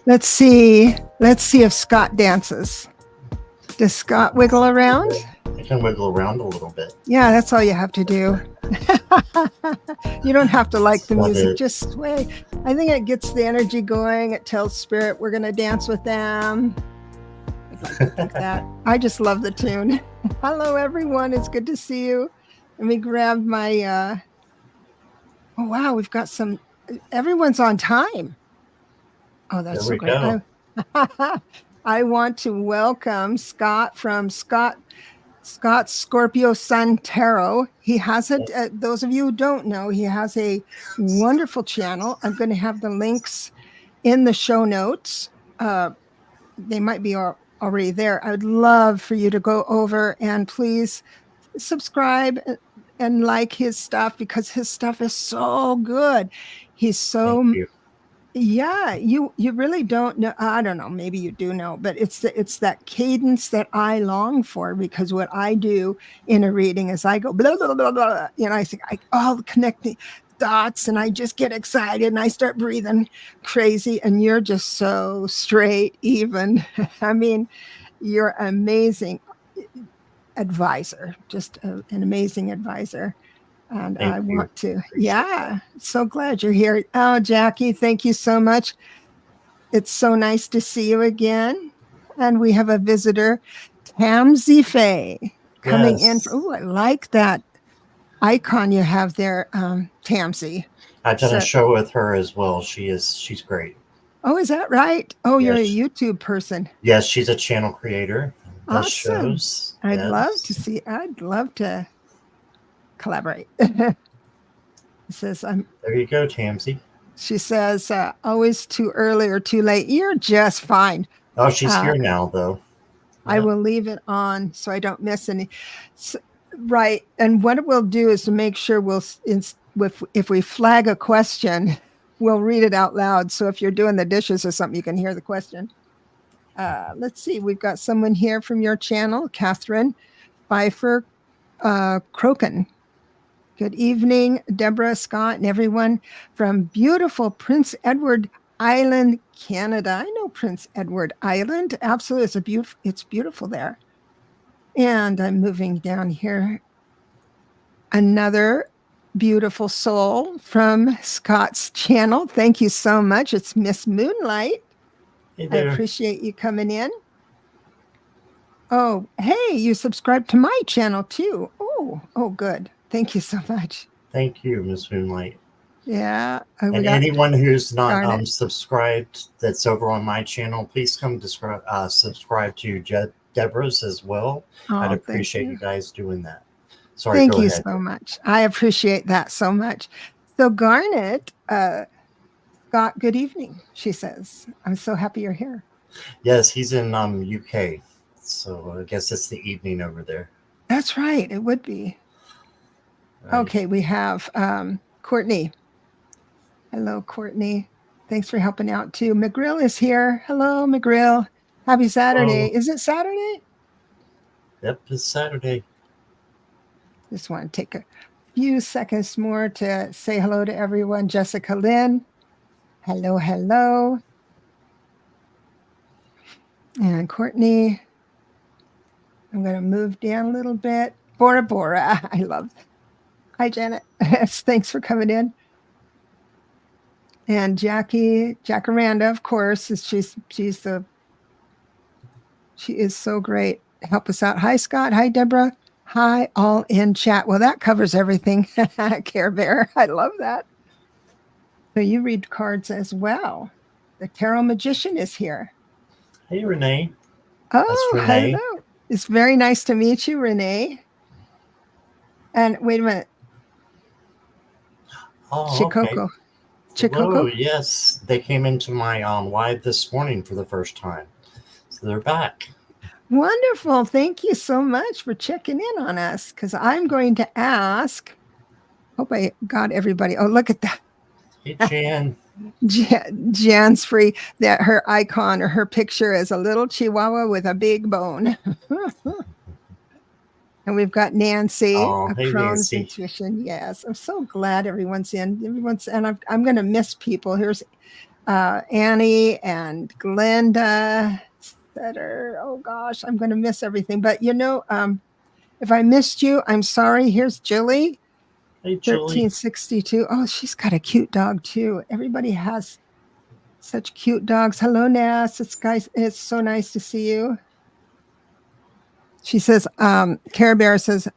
Let's see. Let's see if Scott dances. Does Scott wiggle around? I can wiggle around a little bit. Yeah, that's all you have to do. You don't have to like the Love music, it. just sway. I think it gets the energy going. It tells spirit we're going to dance with them. I'd like to think that. I just love the tune. Hello, everyone. It's good to see you. Let me grab my. Oh, wow. We've got some. Everyone's on time. Oh, that's There so we great. go. I want to welcome Scott from Scott's Scorpio Sun Tarot. He has those of you who don't know, he has a wonderful channel. I'm going to have the links in the show notes. They might be already there. I would love for you to go over and please subscribe and like his stuff because his stuff is so good. He's Thank so you. yeah, you really don't know. I don't know, maybe you do know, but it's that cadence that I long for because what I do in a reading is I go blah blah blah blah, I think all connect the dots and I just get excited and I start breathing crazy and you're just so straight even. I mean, you're amazing advisor, just an amazing advisor. And Thank I you. want to, Appreciate that. yeah, so glad you're here. Oh, Jackie, thank you so much. It's so nice to see you again. And we have a visitor, Tamsy Faye, coming in. Yes. Oh, I like that icon you have there, Tamsy. I've done a So, show with her as well. She's great. oh, is that right? Oh, you're a Yes. YouTube person. Yes, she's a channel creator. Does Awesome. shows. I'd Yes. love to collaborate. It says, There you go, Tamsy. she says, always too early or too late. You're just fine. Oh, she's Uh, here now though. I Yeah. will leave it on so I don't miss any. So, right. And what we'll do is to make sure if we flag a question, we'll read it out loud. So if you're doing the dishes or something, you can hear the question. Let's see. We've got someone here from your channel, Catherine Pfeiffer Croken. Good evening, Debra, Scott, and everyone from beautiful Prince Edward Island, Canada. I know Prince Edward Island. Absolutely. It's beautiful there. And I'm moving down here. Another beautiful soul from Scott's channel. Thank you so much. It's Miss Moonlight. Hey I there. appreciate you coming in. Oh, hey, you subscribed to my channel too. Oh, good. Thank you so much. Thank you, Miss Moonlight. Yeah, we And got anyone who's not Garnet. subscribed that's over on my channel, please come subscribe to Deborah's as well. I'd Oh, thank appreciate you. you guys doing that. Sorry, Thank go you ahead. so much. I appreciate that so much. So, Garnet, Scott, good evening, she says. I'm so happy you're here. Yes, he's in UK, so I guess it's the evening over there. That's right. It would be. Right. Okay, we have Courtney. Hello, Courtney. Thanks for helping out too. McGrill is here. Hello, McGrill. Happy Saturday. Oh, Is it Saturday? yep, it's Saturday. Just want to take a few seconds more to say hello to everyone. Jessica Lynn. Hello, hello. And Courtney. I'm going to move down a little bit. Bora Bora. I love that. Hi, Janet. Thanks for coming in. And Jacaranda, of course, she is so great. Help us out. Hi, Scott. Hi, Deborah. Hi, all in chat. Well, that covers everything. Care Bear. I love that. So you read cards as well. The Tarot Magician is here. Hey, Renee. That's Oh, Renee. hello. It's very nice to meet you, Renee. And wait a minute. Oh, okay. Chicoco. Whoa, Chicoco? yes, they came into my live this morning for the first time, so they're back. Wonderful. Thank you so much for checking in on us because I'm going to ask. Hope I got everybody. Oh, look at that. Hey, Jan. Jan's free. That her icon or her picture is a little chihuahua with a big bone. And we've got Nancy, Oh, a hey, Crohn's Nancy. intuition. Yes, I'm so glad everyone's in. And I'm going to miss people. Here's Annie and Glenda. Oh gosh, I'm going to miss everything. But if I missed you, I'm sorry. Here's Julie, Hey, Julie. 1362. Oh, she's got a cute dog too. Everybody has such cute dogs. Hello, Ness. It's so nice to see you. She says, Care Bear says,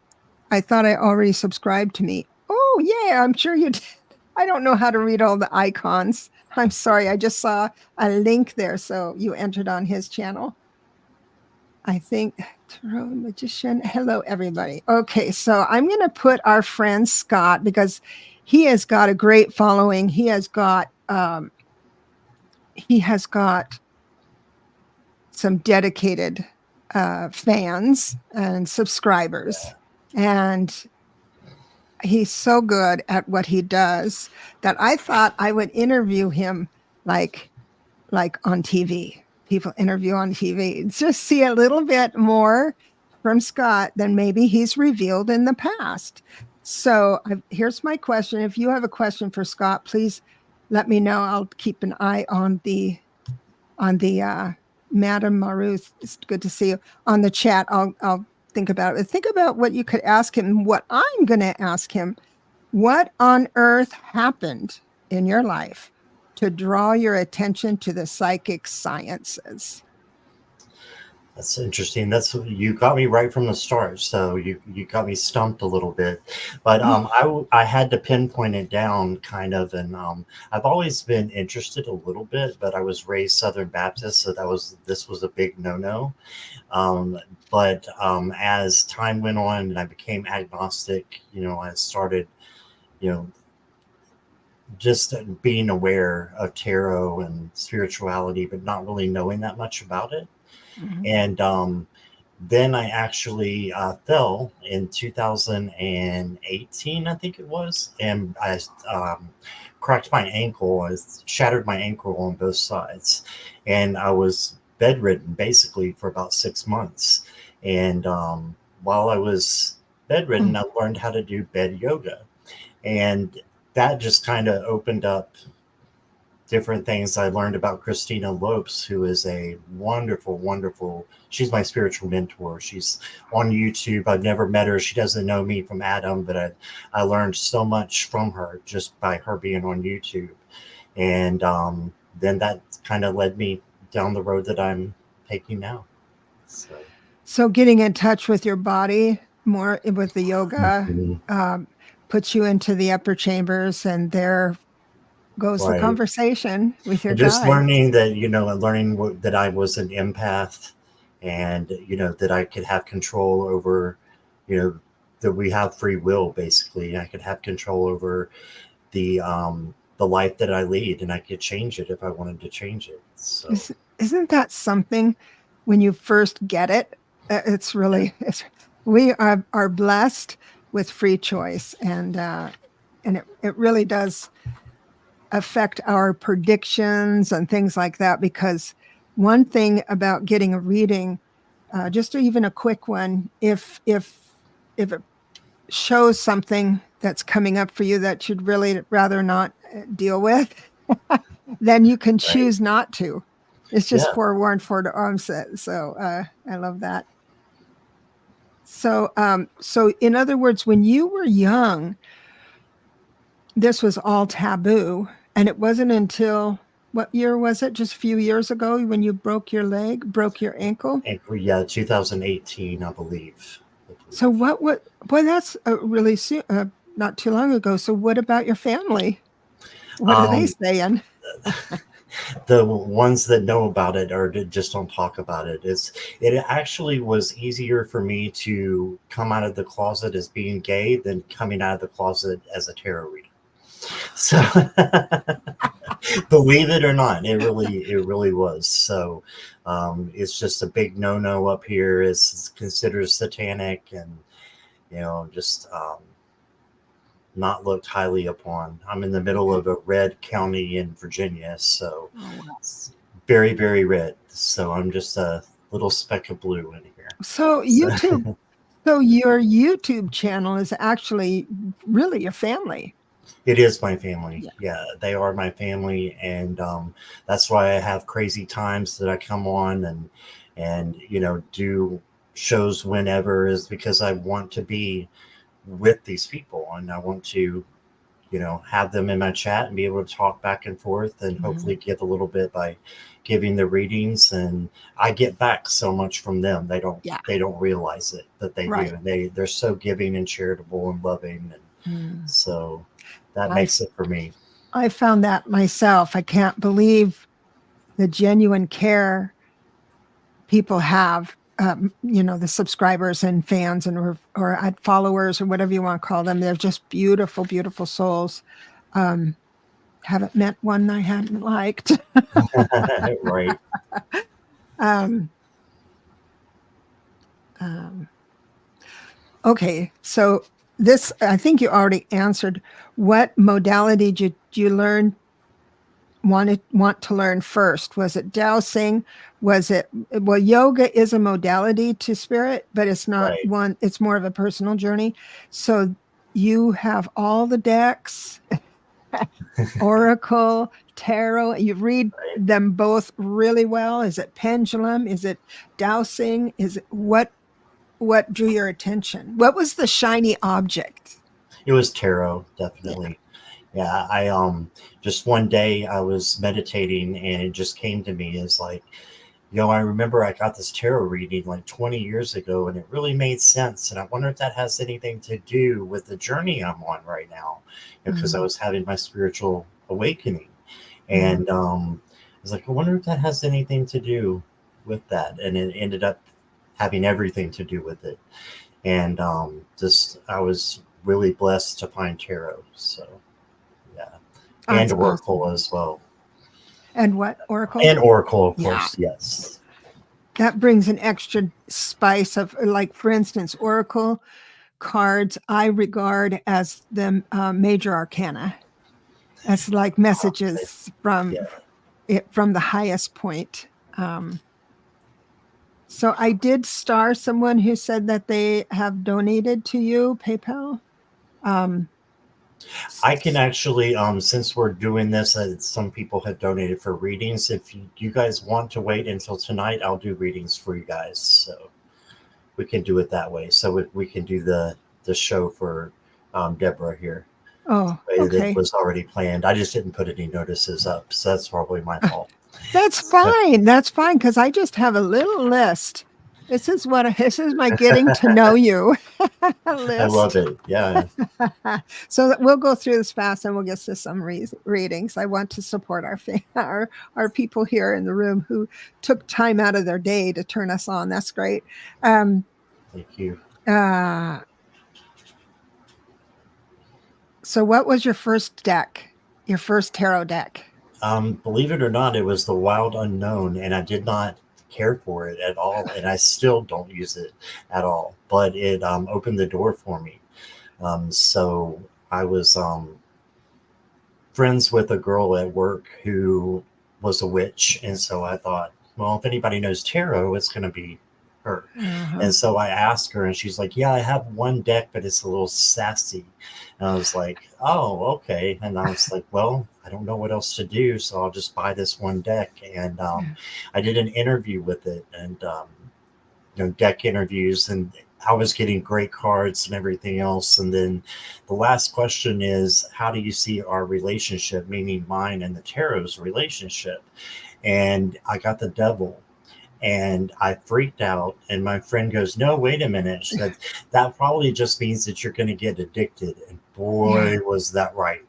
I thought I already subscribed to me. Oh, yeah, I'm sure you did. I don't know how to read all the icons. I'm sorry. I just saw a link there. So you entered on his channel. I think Tarot Magician. Hello, everybody. Okay, so I'm going to put our friend Scott, because he has got a great following. He has got some dedicated fans and subscribers, and he's so good at what he does that I thought I would interview him like on TV. People interview on TV. Just see a little bit more from Scott than maybe he's revealed in the past. So here's my question. If you have a question for Scott, please let me know. I'll keep an eye on the Madam Maruth. It's good to see you on the chat. I'll think about it. Think about what you could ask him. What I'm going to ask him: what on earth happened in your life to draw your attention to the psychic sciences? That's interesting. You got me right from the start. So you got me stumped a little bit, but I had to pinpoint it down kind of, and I've always been interested a little bit, but I was raised Southern Baptist, so this was a big no. But as time went on and I became agnostic, I started, just being aware of tarot and spirituality, but not really knowing that much about it. Mm-hmm. And then I actually fell in 2018, I think it was, and I cracked my ankle. I shattered my ankle on both sides, and I was bedridden basically for about 6 months. And while I was bedridden, I learned how to do bed yoga, and that just kind of opened up different things. I learned about Christina Lopes, who is a wonderful, she's my spiritual mentor. She's on YouTube. I've never met her. She doesn't know me from Adam, but I learned so much from her just by her being on YouTube. And then that kind of led me down the road that I'm taking now. So getting in touch with your body more with the yoga puts you into the upper chambers, and there goes the conversation with your just guide. Learning that, learning that I was an empath, and that I could have control over, that we have free will. Basically, I could have control over the life that I lead, and I could change it if I wanted to change it. So isn't that something? When you first get it, we are blessed with free choice, and it really does affect our predictions and things like that. Because one thing about getting a reading, just even a quick one, if it shows something that's coming up for you that you'd really rather not deal with, then you can choose not to. It's just forewarned, forearmed. So I love that. So in other words, when you were young, this was all taboo. And it wasn't until, what year was it? Just a few years ago when you broke your ankle? Yeah, 2018, I believe. So boy, that's really soon, not too long ago. So what about your family? What are they saying? The ones that know about it or just don't talk about it. It actually was easier for me to come out of the closet as being gay than coming out of the closet as a tarot reader. So believe it or not, it really was. So it's just a big no up here. It's considered satanic, and just not looked highly upon. I'm in the middle of a red county in Virginia, so it's very, very red. So I'm just a little speck of blue in here. So YouTube, so your YouTube channel is actually really your family. It is my family. Yeah. Yeah, they are my family, and that's why I have crazy times that I come on and do shows whenever, is because I want to be with these people, and I want to have them in my chat and be able to talk back and forth, and hopefully Mhm. give a little bit by giving the readings. And I get back so much from them. they don't Yeah. they don't realize it, but they Right. do. They're so giving and charitable and loving, and Mm. so that I makes it for me. I found that myself. I can't believe the genuine care people have. The subscribers and fans and or followers or whatever you want to call them. They're just beautiful, beautiful souls. Um, haven't met one I hadn't liked. Right. um, um, okay, so this I think you already answered. What modality did you learn want to learn first? Was it dowsing? Was it, well, yoga is a modality to spirit, but it's not Right. one, it's more of a personal journey. So you have all the decks, oracle, tarot, you read Right. them both really well. Is it pendulum? Is it dowsing? Is it what drew your attention? What was the shiny object? It was tarot, Yeah. definitely. Yeah, I just one day I was meditating and it just came to me as like, I remember I got this tarot reading like 20 years ago, and it really made sense. And I wonder if that has anything to do with the journey I'm on right now, because I Mm, was having my spiritual awakening. mm. And I was like, I wonder if that has anything to do with that. And it ended up having everything to do with it. And just, I was really blessed to find tarot. So, yeah. And That's awesome. Oracle as well. And what, oracle? And Oracle, of Yeah. course, yes. That brings an extra spice of, like, for instance, oracle cards I regard as the major arcana. That's like messages Yeah. from the highest point. So I did star someone who said that they have donated to you, PayPal. Um, I can actually, since we're doing this, some people have donated for readings. If you guys want to wait until tonight, I'll do readings for you guys. So we can do it that way. So we can do the show for Deborah here. oh, It okay. was already planned. I just didn't put any notices up, so that's probably my fault. That's fine. That's fine because I just have a little list. This is my getting to know you I love list. it. Yeah. So we'll go through this fast and we'll get to some readings. I want to support our people here in the room who took time out of their day to turn us on. That's great. Um, Thank you. uh, so what was your first deck? Your first tarot deck? Believe it or not, it was the Wild Unknown, and I did not care for it at all, and I still don't use it at all. But it opened the door for me. So I was friends with a girl at work who was a witch, and so I thought, well, if anybody knows tarot, it's going to be her. Uh-huh. And so I asked her, and she's like, "Yeah, I have one deck, but it's a little sassy." And I was like, "Oh, okay." And I was like, "Well, I don't know what else to do, so I'll just buy this one deck." And I did an interview with it, and deck interviews, and I was getting great cards and everything else. And then the last question is, how do you see our relationship, meaning mine and the tarot's relationship? And I got the devil, and I freaked out. And my friend goes, "No, wait a minute." She said, "That probably just means that you're going to get addicted." And Yeah, boy, was that right.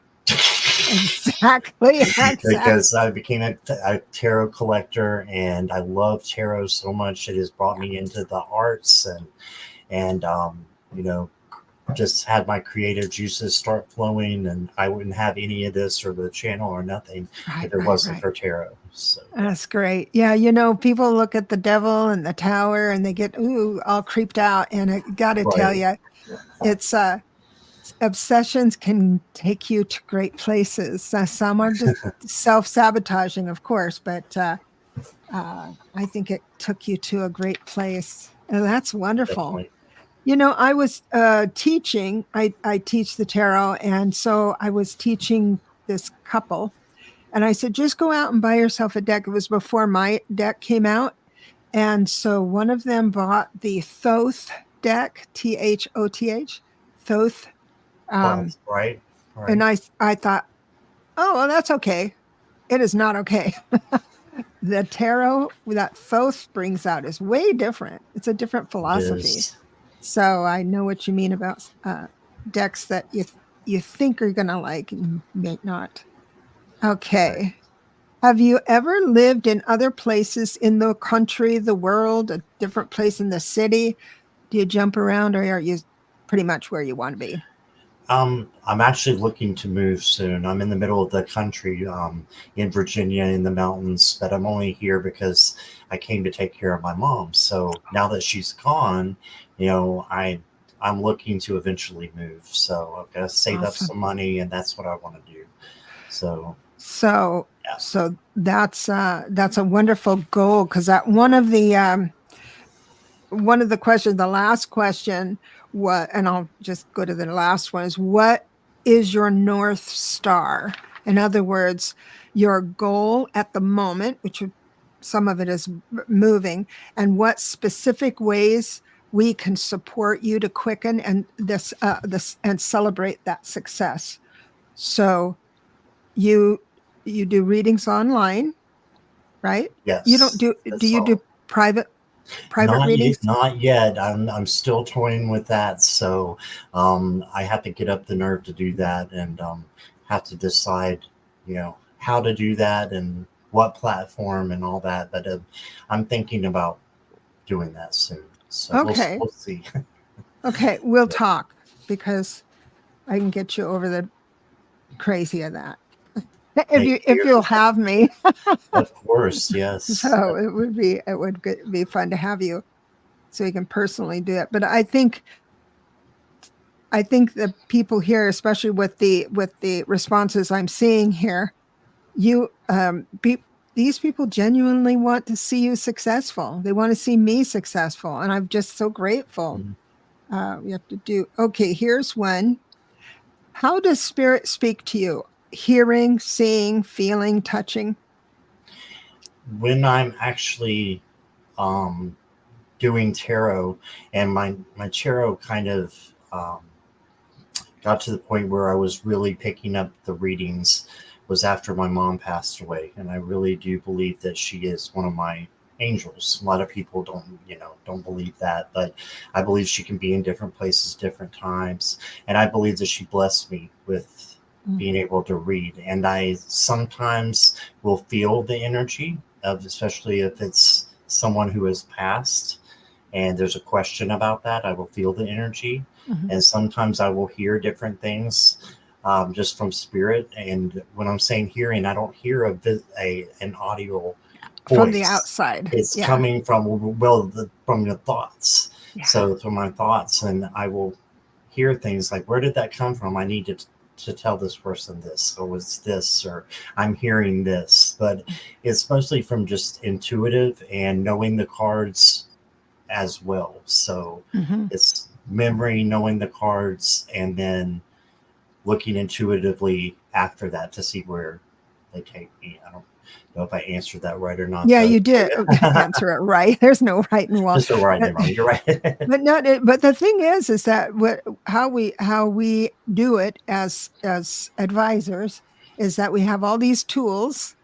exactly. Exactly. Because I became a tarot collector, and I love tarot so much. It has brought me into the arts, and you know just had my creative juices start flowing, and I wouldn't have any of this or the channel or nothing Right, if it right, wasn't right. for tarot. So yeah. That's great. Yeah, people look at the devil and the tower and they get all creeped out. And I got to tell Right. you, it's obsessions can take you to great places. Some are just self-sabotaging, of course, but I think it took you to a great place, and that's wonderful. Definitely. I was teaching. I teach the tarot, and so I was teaching this couple, and I said, just go out and buy yourself a deck. It was before my deck came out, and so one of them bought the Thoth deck, Thoth, Thoth, um, Both, right? and Right. I thought, oh, well, that's okay. It is not okay. The tarot that Thoth brings out is way different. It's a different It philosophy. is. So I know what you mean about decks that you think are gonna like and may not. Right. Okay. Have you ever lived in other places in the country, the world, a different place in the city? Do you jump around, or are you pretty much where you want to be? I'm actually looking to move soon. I'm in the middle of the country, in Virginia in the mountains, but I'm only here because I came to take care of my mom. So now that she's gone, I'm looking to eventually move. So I've got to save up Awesome. some money, and that's what I want to do. So So yeah. so that's a wonderful goal, because that one of the questions, the last question, what, and I'll just go to the last one, is what is your North Star? In other words, your goal at the moment, some of it is moving, and what specific ways we can support you to quicken and this and celebrate that success. So you you do readings online, right? You don't Yes, do that's you do all. private readings? Not yet. I'm still toying with that. So I have to get up the nerve to do that, and have to decide, how to do that and what platform and all that. But I'm thinking about doing that soon. So Okay. we'll see. Okay, we'll talk, because I can get you over the crazy of that. If Thank if you. you'll have me. Of course, yes. So it would be fun to have you, so you can personally do it. But I think the people here, especially with the responses I'm seeing here, you these people genuinely want to see you successful. They want to see me successful, and I'm just so grateful. Mhm. We have to do okay. Here's one. How does spirit speak to you? Hearing, seeing, feeling, touching? When I'm actually um, doing tarot, and my tarot kind of um, got to the point where I was really picking up the readings was after my mom passed away, and I really do believe that she is one of my angels. A lot of people don't believe that, but I believe she can be in different places, different times, and I believe that she blessed me with being able to read. And I sometimes will feel the energy of, especially if it's someone who has passed and there's a question about that, I will feel the energy. Mhm. And sometimes I will hear different things, just from spirit. And when I'm saying hearing, I don't hear an audio From the voice. outside. It's Yeah. coming from, well, from your thoughts. Yeah. So from my thoughts, and I will hear things like, where did that come from? I need to tell this person this, or was this, or I'm hearing this. But it's mostly from just intuitive and knowing the cards as well. So Mhm. it's memory, knowing the cards, and then looking intuitively after that to see where they take me. I don't know if I answered that right or not, Yeah, though. you did answer it right. There's no right and wrong. Just a right But and wrong. You're right. but not but the thing is that how we do it as advisors is that we have all these tools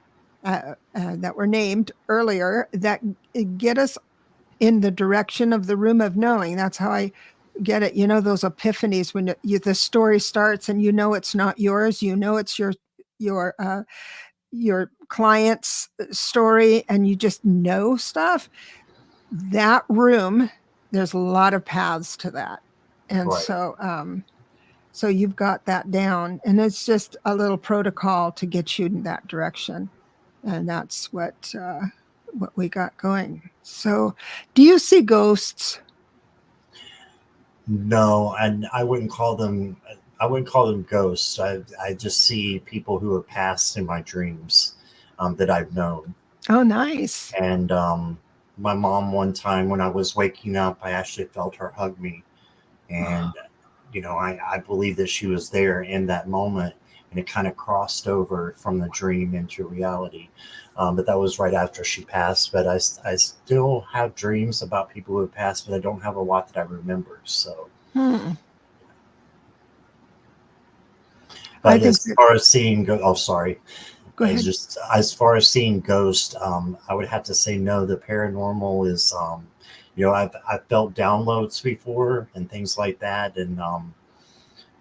that were named earlier that get us in the direction of the room of knowing. That's how I get it. Those epiphanies when the story starts, and it's not yours. It's your client's story, and you just know stuff. That room, there's a lot of paths to that, and Right. so you've got that down, and it's just a little protocol to get you in that direction, and that's what we got going. So, do you see ghosts? No, and I wouldn't call them. I wouldn't call them ghosts. I just see people who have passed in my dreams, that I've known. Oh, nice. And my mom, one time when I was waking up, I actually felt her hug me, And I believe that she was there in that moment, and it kind of crossed over from the dream into reality. But that was right after she passed. But I still have dreams about people who have passed, but I don't have a lot that I remember. So, I but think as far as seeing, oh, sorry, go ahead. just as far as seeing ghosts, I would have to say no. The paranormal is, I've felt downloads before and things like that, and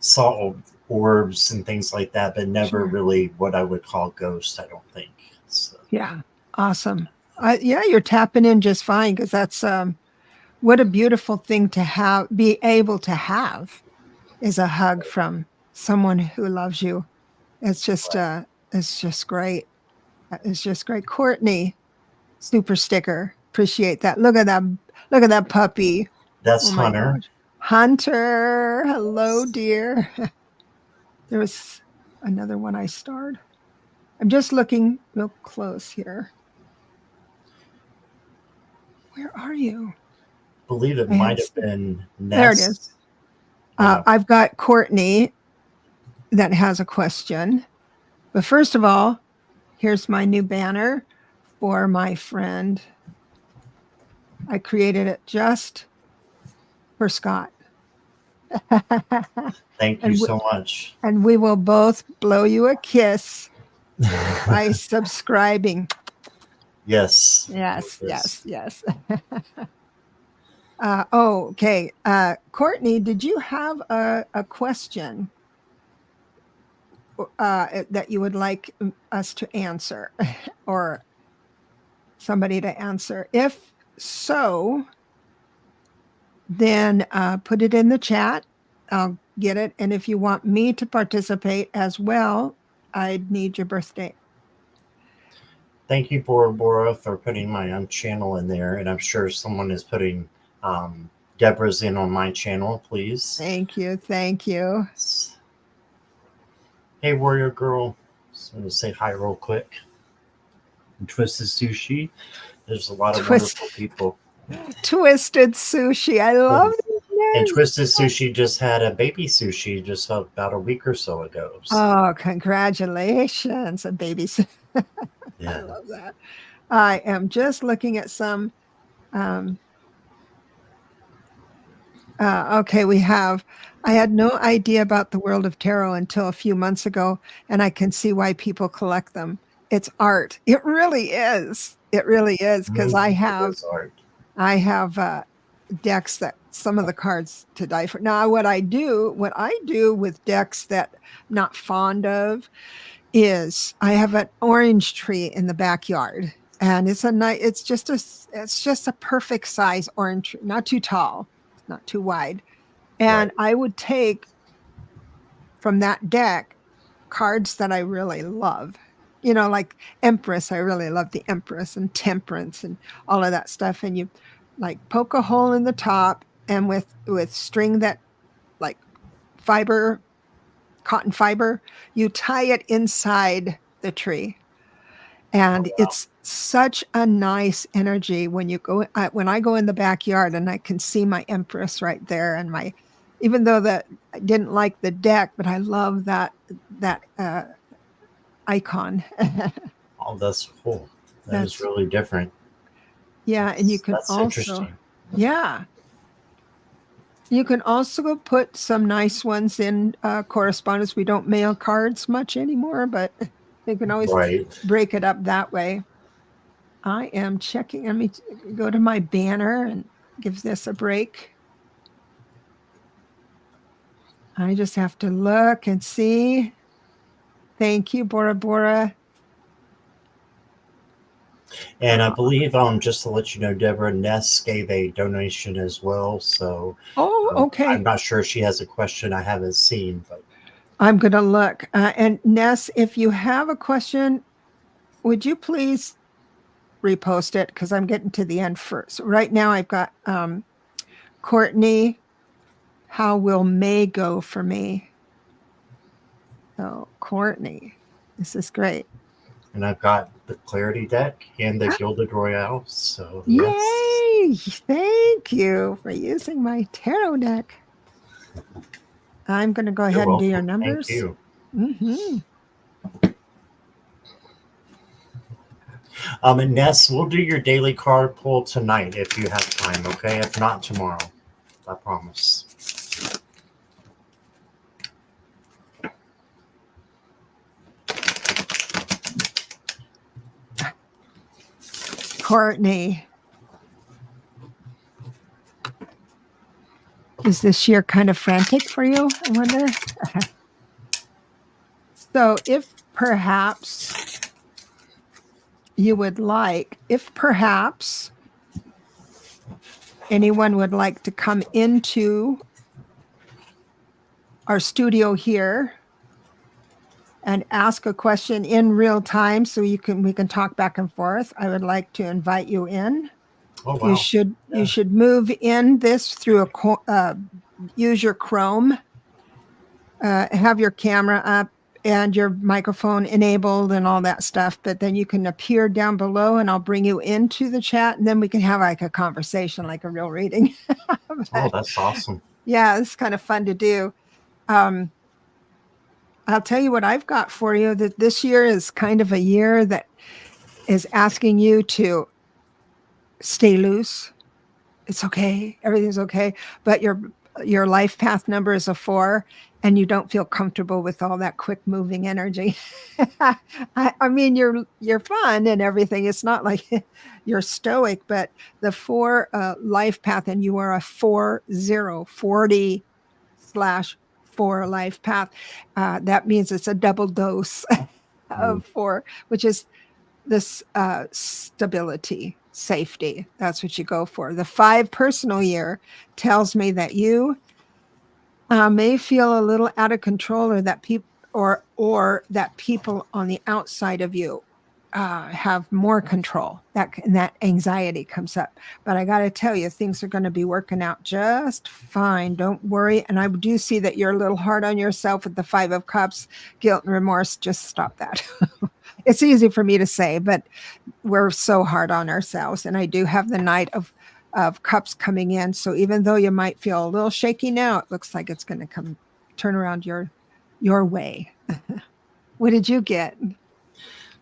saw orbs and things like that, but never Sure. really what I would call ghosts. I don't think. So. Yeah. Awesome. Yeah, you're tapping in just fine, because that's what a beautiful thing to be able to have, is a hug from someone who loves you. It's just Right. great. It's just great. Courtney, super sticker. Appreciate that. Look at that. Look at that puppy. That's Oh my Hunter. gosh. Hunter. Hello, Yes. dear. There was another one I starred. I'm just looking real close here. Where are you? Believe it I had might have been There it is. Ness. Uh, I've got Courtney that has a question. But first of all, here's my new banner for my friend. I created it just for Scott. Thank you so much. And we will both blow you a kiss by subscribing. Yes. Yes. Okay. Courtney, did you have a question that you would like us to answer, or somebody to answer? If so, then put it in the chat. I'll get it. And if you want me to participate as well, I'd need your birthday. Thank you, Bora Bora, for putting my channel in there. And I'm sure someone is putting Debra's in on my channel, please. Thank you. Thank you. Hey, Warrior Girl. Just want to say hi real quick. And Twisted Sushi. There's a lot of wonderful people. Twisted Sushi. I love these names. And Twisted Sushi just had a baby sushi just about a week or so ago. So. Oh, congratulations, a baby. Yeah. I love that. I am just looking at some. Okay, I had no idea about the world of tarot until a few months ago, and I can see why people collect them. It's art. It really is. It really is, because I have decks that some of the cards to die for. Now, what I do with decks that I'm not fond of is I have an orange tree in the backyard, and it's just a perfect size orange tree, not too tall, not too wide. And I would take from that deck cards that I really love, like Empress. I really love the Empress, and Temperance, and all of that stuff. And you like poke a hole in the top, and with string that, like cotton fiber, you tie it inside the tree. And it's such a nice energy when I go in the backyard and I can see my Empress right there, and even though I didn't like the deck, but I love that icon. Oh, that's cool. That's really different. Yeah, and you can interesting. Yeah. You can also put some nice ones in correspondence. We don't mail cards much anymore, but you can always break it up that way. I am checking. Let me go to my banner and give this a break. I just have to look and see. Thank you, Bora Bora. And I believe, just to let you know, Debra, Ness gave a donation as well. So, okay. I'm not sure if she has a question I haven't seen, but I'm going to look. And Ness, if you have a question, would you please repost it, because I'm getting to the end first. Right now I've got Courtney, how will May go for me? So Courtney, this is great. And I've got the Clarity deck and the Gilded Royale. So yay! Thank you for using my tarot deck. I'm going to go You're ahead and do your welcome. Thank numbers. you. Mm-hmm. And Ness, we'll do your daily card pull tonight if you have time, okay? If not, tomorrow. I promise. Courtney, is this year kind of frantic for you? I wonder. So, if perhaps you would like, if perhaps anyone would like to come into our studio here and ask a question in real time so we can talk back and forth, I would like to invite you in. Oh, You wow. should move in this through use your Chrome, have your camera up and your microphone enabled and all that stuff, but then you can appear down below and I'll bring you into the chat and then we can have like a conversation, like a real reading. Oh, that's awesome. Yeah, it's kind of fun to do. Um, I'll tell you what I've got for you, that this year is kind of a year that is asking you to stay loose. It's okay. Everything's okay. But your life path number is a 4 and you don't feel comfortable with all that quick moving energy. I mean, you're fun and everything. It's not like you're stoic, but the 4 life path, and you are a 40/4 life path. That means it's a double dose of 4, which is this stability, safety. That's what you go for. The 5 personal year tells me that you may feel a little out of control, or that people or that people on the outside of you have more control. That anxiety comes up. But I got to tell you, things are going to be working out just fine. Don't worry. And I do see that you're a little hard on yourself with the 5 of Cups, guilt and remorse. Just stop that. It's easy for me to say, but we're so hard on ourselves. And I do have the Knight of Cups coming in. So even though you might feel a little shaky now, it looks like it's going to turn around your way. What did you get?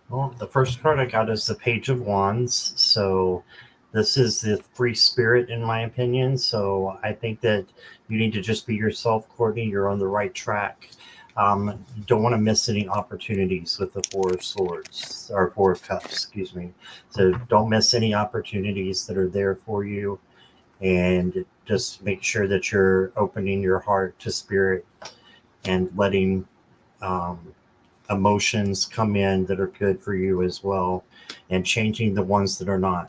Well, the first card I got is the Page of Wands. So this is the free spirit, in my opinion. So I think that you need to just be yourself, Courtney. You're on the right track. You don't want to miss any opportunities with the 4 of Swords, or 4 of Cups, excuse me. So don't miss any opportunities that are there for you. And just make sure that you're opening your heart to spirit and letting emotions come in that are good for you as well, and changing the ones that are not.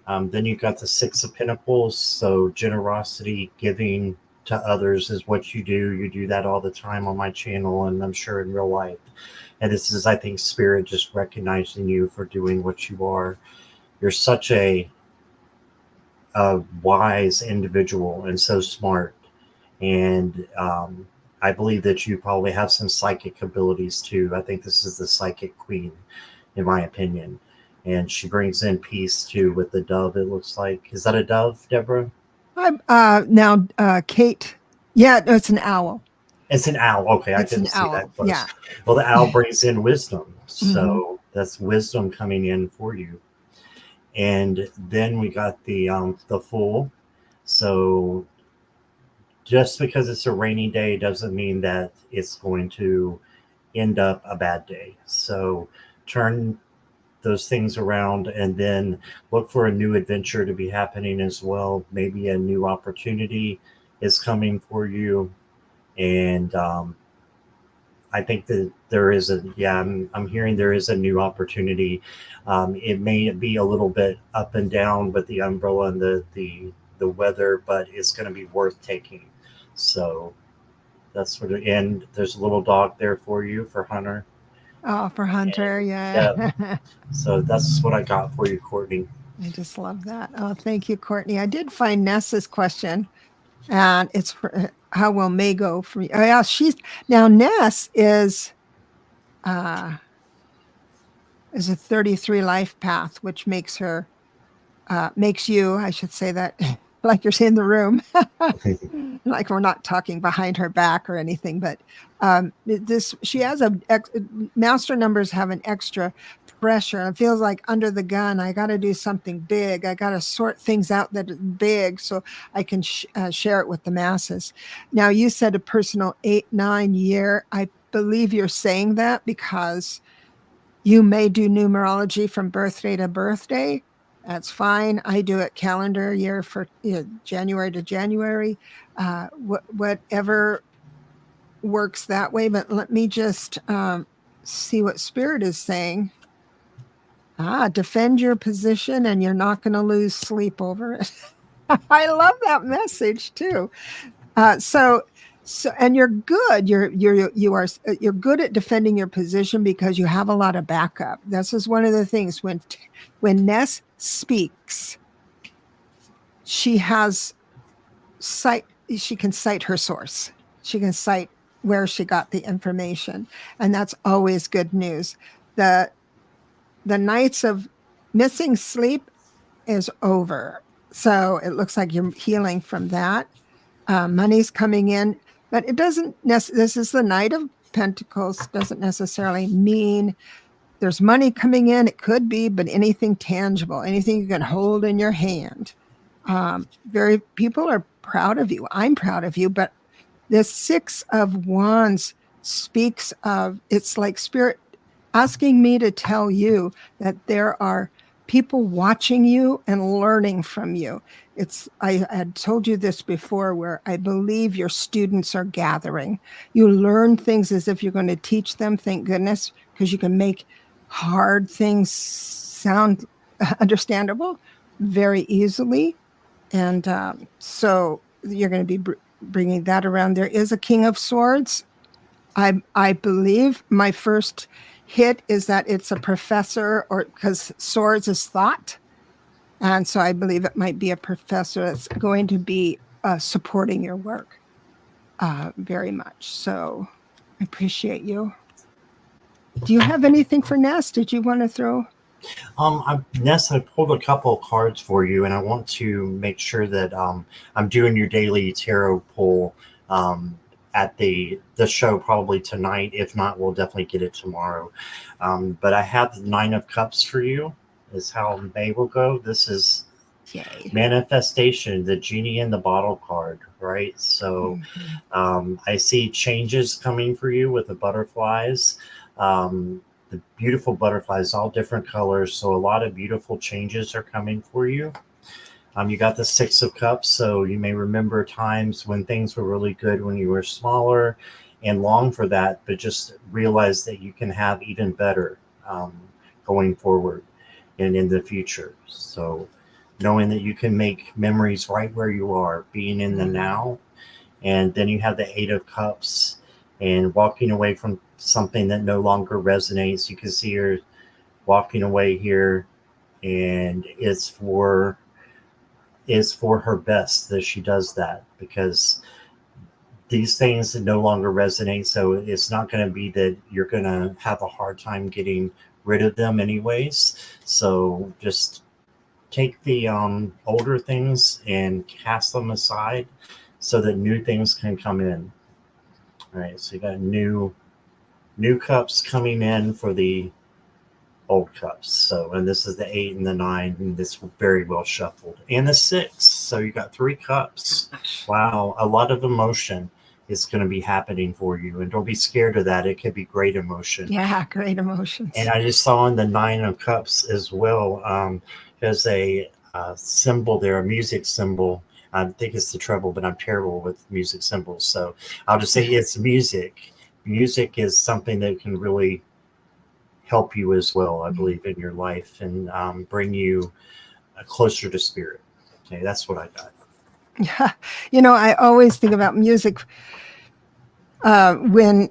Then you've got the 6 of Pentacles. So generosity, giving to others is what you do. You do that all the time on my channel, and I'm sure in real life. And this is, I think, spirit just recognizing you for doing what you are. You're such a wise individual and so smart. And I believe that you probably have some psychic abilities too. I think this is the psychic queen, in my opinion. And she brings in peace too with the dove, it looks like. Is that a dove, Deborah? Now, Kate. Yeah, no, it's an owl. It's an owl. Okay, I It's an couldn't see owl. that close. Yeah. Well, the owl brings in wisdom. Mm-hmm. So that's wisdom coming in for you. And then we got the Fool. So just because it's a rainy day doesn't mean that it's going to end up a bad day. So turn those things around and then look for a new adventure to be happening as well. Maybe a new opportunity is coming for you. And I think that there is I'm hearing there is a new opportunity. It may be a little bit up and down with the umbrella and the weather, but it's going to be worth taking. So that's what, and there's a little dog there for you for Hunter. Oh, for Hunter. And Yeah. yeah, so that's what I got for you, Courtney. I just love that. Oh, thank you, Courtney. I did find Nessa's question, and it's for, how will May go for you? Oh, yeah, Ness is a 33 life path, which makes you, I should say that, like you're in the room. Like we're not talking behind her back or anything, but she has master numbers have an extra pressure. It feels like under the gun. I got to do something big. I got to sort things out that are big so I can share it with the masses. Now, you said a personal 8-9 year. I believe you're saying that because you may do numerology from birthday to birthday. That's fine. I do it calendar year for January to January, whatever works that way. But let me just see what Spirit is saying. Defend your position and you're not going to lose sleep over it. I love that message too. So and you're good. You're good at defending your position because you have a lot of backup. This is one of the things when Ness speaks, she has she can cite her source. She can cite where she got the information, and that's always good news. The nights of missing sleep is over. So it looks like you're healing from that. Money's coming in, but it doesn't this is the Knight of Pentacles, doesn't necessarily mean there's money coming in. It could be, but anything tangible, anything you can hold in your hand. People are proud of you. I'm proud of you, but the Six of Wands speaks of, it's like Spirit asking me to tell you that there are people watching you and learning from you. I had told you this before, where I believe your students are gathering. You learn things as if you're going to teach them, thank goodness, because you can make hard things sound understandable very easily. And so you're going to be bringing that around. There is a King of Swords. I believe my first hit is that it's a professor, or because swords is thought. And so I believe it might be a professor that's going to be supporting your work very much. So I appreciate you. Do you have anything for Ness? Did you want to throw? Ness, I pulled a couple of cards for you, and I want to make sure that I'm doing your daily tarot pull at the show probably tonight. If not, we'll definitely get it tomorrow. But I have the Nine of Cups for you, is how May will go. This is manifestation, the genie in the bottle card, right? So I see changes coming for you with the butterflies. The beautiful butterflies, all different colors. So a lot of beautiful changes are coming for you. You got the Six of Cups, so you may remember times when things were really good when you were smaller and long for that, but just realize that you can have even better going forward and in the future. So knowing that you can make memories right where you are, being in the now. And then you have the Eight of Cups and walking away from something that no longer resonates. You can see her walking away here, and it's for her best that she does that, because these things no longer resonate. So it's not going to be that you're going to have a hard time getting rid of them anyways. So just take the older things and cast them aside so that new things can come in. All right, so you got new cups coming in for the old cups. So, and this is the 8 and the 9, and this very well shuffled, and the 6. So you got 3 cups. Wow, a lot of emotion is going to be happening for you, and don't be scared of that. It could be great emotion. Yeah, great emotions. And I just saw in the 9 of Cups as well. There's a symbol there, a music symbol. I think it's the treble, but I'm terrible with music symbols, so I'll just say it's music. Music is something that can really help you as well, I believe, in your life, and bring you closer to spirit. Okay, that's what I got. Yeah, I always think about music when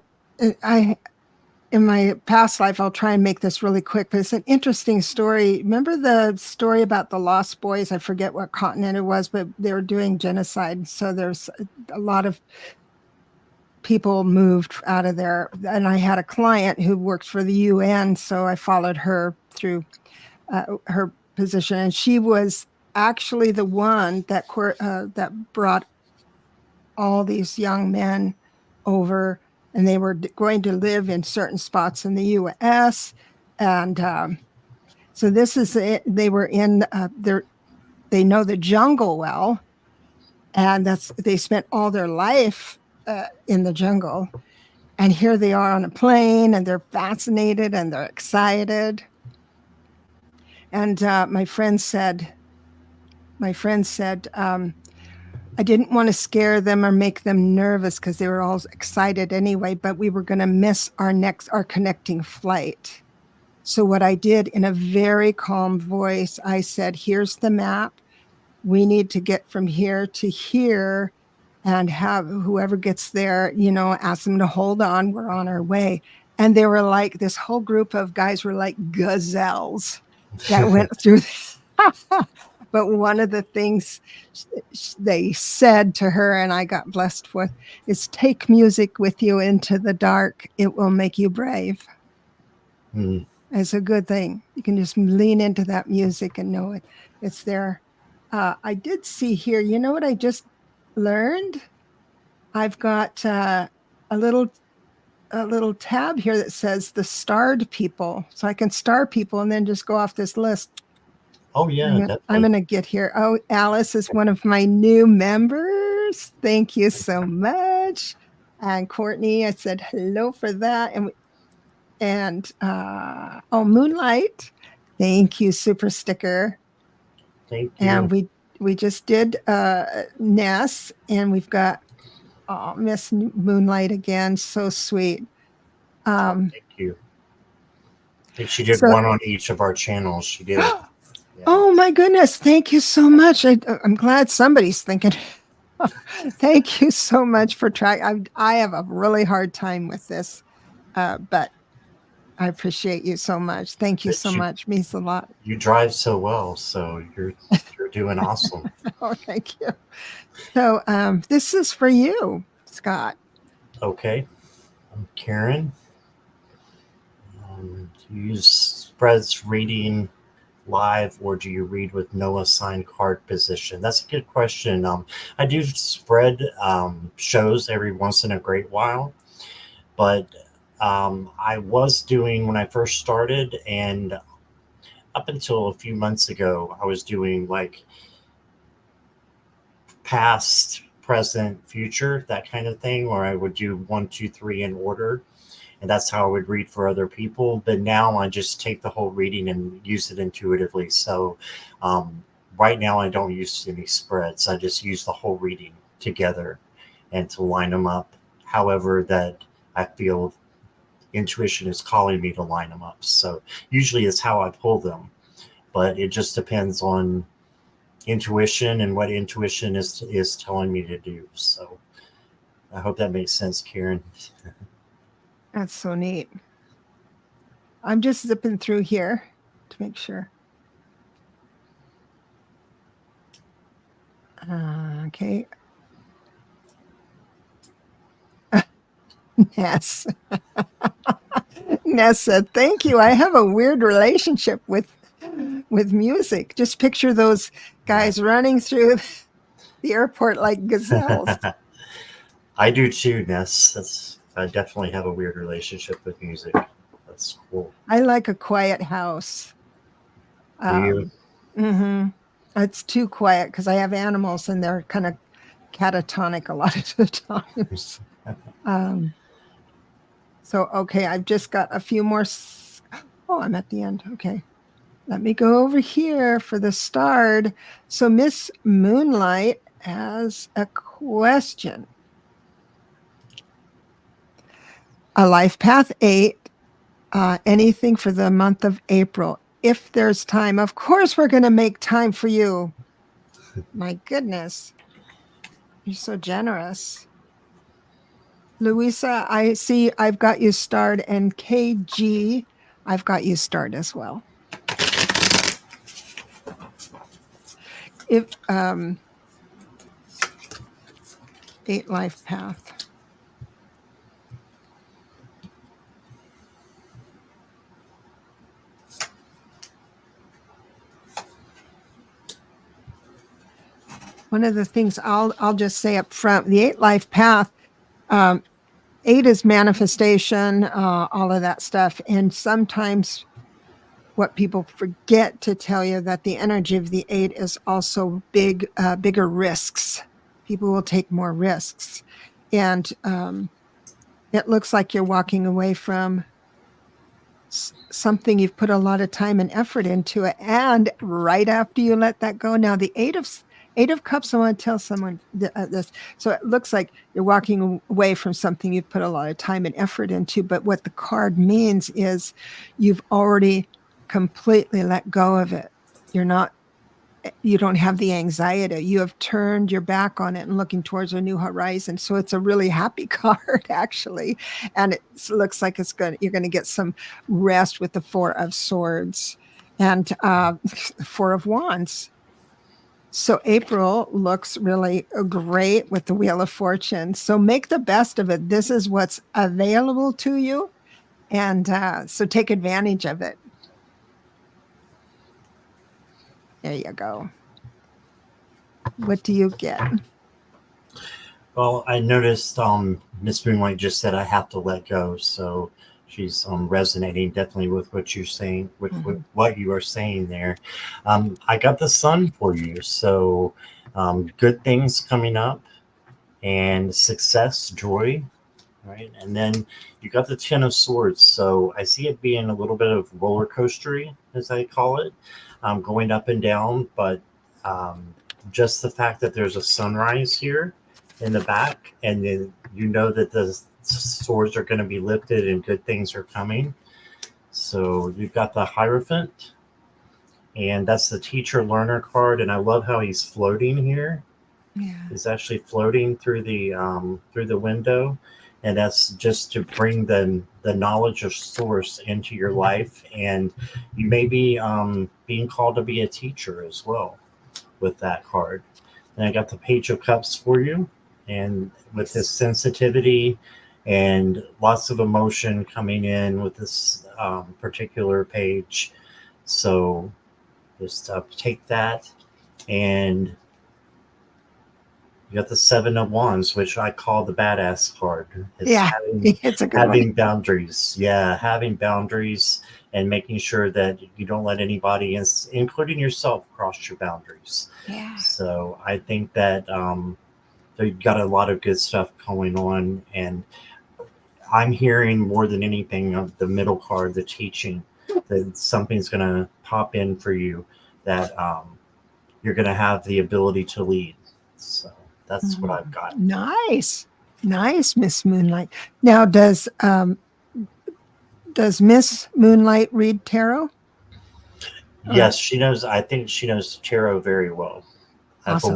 in my past life. I'll try and make this really quick, but it's an interesting story. Remember the story about the Lost Boys? I forget what continent it was, but they were doing genocide. So there's a lot of people moved out of there. And I had a client who worked for the UN, so I followed her through her position. And she was actually the one that brought all these young men over, and they were going to live in certain spots in the U.S. And so this is it. They were in they know the jungle well, and they spent all their life in the jungle. And here they are on a plane, and they're fascinated and they're excited. And my friend said, I didn't want to scare them or make them nervous because they were all excited anyway, but we were going to miss our connecting flight. So what I did in a very calm voice, I said, here's the map. We need to get from here to here and have whoever gets there, ask them to hold on. We're on our way. And they were like, this whole group of guys were like gazelles that went through. But one of the things they said to her, and I got blessed with, is take music with you into the dark. It will make you brave. Mm. It's a good thing. You can just lean into that music and know it's there. I did see here, you know what I just learned? I've got a little tab here that says the starred people. So I can star people and then just go off this list. Oh, yeah, I'm definitely. going to get here. Oh, Alice is one of my new members. Thank you so much. And Courtney, I said hello for that. And Moonlight. Thank you, Super Sticker. Thank you. And we just did Ness, and we've got Miss Moonlight again. So sweet. Thank you. I think she did one on each of our channels. She did. Yeah. Oh my goodness. Thank you so much. I'm glad somebody's thinking. Thank you so much for trying. I have a really hard time with this, but I appreciate you so much. Thank you so much. Means a lot. You drive so well, so you're doing awesome. Oh, thank you. So this is for you, Scott. Okay. I'm Karen. Do you use spreads reading live, or do you read with no assigned card position? That's a good question. I do spread shows every once in a great while, but I was doing when I first started, and up until a few months ago, I was doing like past, present, future, that kind of thing, where I would do 1, 2, 3 in order. And that's how I would read for other people. But now I just take the whole reading and use it intuitively. So right now I don't use any spreads. I just use the whole reading together and to line them up however that I feel intuition is calling me to line them up. So usually it's how I pull them, but it just depends on intuition and what intuition is telling me to do. So I hope that makes sense, Karen. That's so neat. I'm just zipping through here to make sure. Okay. Ness. Ness said, thank you. I have a weird relationship with music. Just picture those guys running through the airport like gazelles. I do too, Ness. I definitely have a weird relationship with music. That's cool. I like a quiet house. Do you? Mm-hmm. It's too quiet because I have animals and they're kind of catatonic a lot of the times. So, okay, I've just got a few more. Oh, I'm at the end. Okay. Let me go over here for the start. So Miss Moonlight has a question. A life path 8, anything for the month of April. If there's time, of course, we're going to make time for you. My goodness. You're so generous. Louisa, I see I've got you starred, and KG, I've got you starred as well. If 8 life path. one of the things I'll just say up front, the 8 life path, 8 is manifestation, all of that stuff. And sometimes what people forget to tell you that the energy of the 8 is also bigger risks. People will take more risks. And it looks like you're walking away from something you've put a lot of time and effort into it. And right after you let that go, now the 8 of Cups, I want to tell someone this. So it looks like you're walking away from something you've put a lot of time and effort into. But what the card means is you've already completely let go of it. You don't have the anxiety. You have turned your back on it and looking towards a new horizon. So it's a really happy card, actually. And it looks like you're going to get some rest with the 4 of Swords and 4 of Wands. So April looks really great with the Wheel of Fortune. So make the best of it. This is what's available to you. And so take advantage of it. There you go. What do you get? Well, I noticed Miss Moonlight just said I have to let go, so she's resonating definitely with what you're saying, with what you are saying there. I got the Sun for you, so good things coming up and success, joy, right? And then you got the 10 of Swords, so I see it being a little bit of roller coastery, as I call it, going up and down, but just the fact that there's a sunrise here in the back, and then you know that the swords are going to be lifted and good things are coming. So you've got the Hierophant, and that's the teacher learner card, and I love how he's floating here. Yeah. He's actually floating through the window, and that's just to bring the knowledge of source into your life. And you may be being called to be a teacher as well with that card. And I got the Page of Cups for you, and with this sensitivity and lots of emotion coming in with this particular page. So just take that. And you got the 7 of Wands, which I call the badass card. It's it's a good having boundaries. Yeah, having boundaries and making sure that you don't let anybody, including yourself, cross your boundaries. Yeah. So I think that they've got a lot of good stuff going on. And I'm hearing more than anything of the middle card, the teaching, that something's going to pop in for you, that you're going to have the ability to lead. So that's what I've got. Nice, Miss Moonlight. Now, does Miss Moonlight read tarot? Yes, she knows. I think she knows tarot very well. Awesome.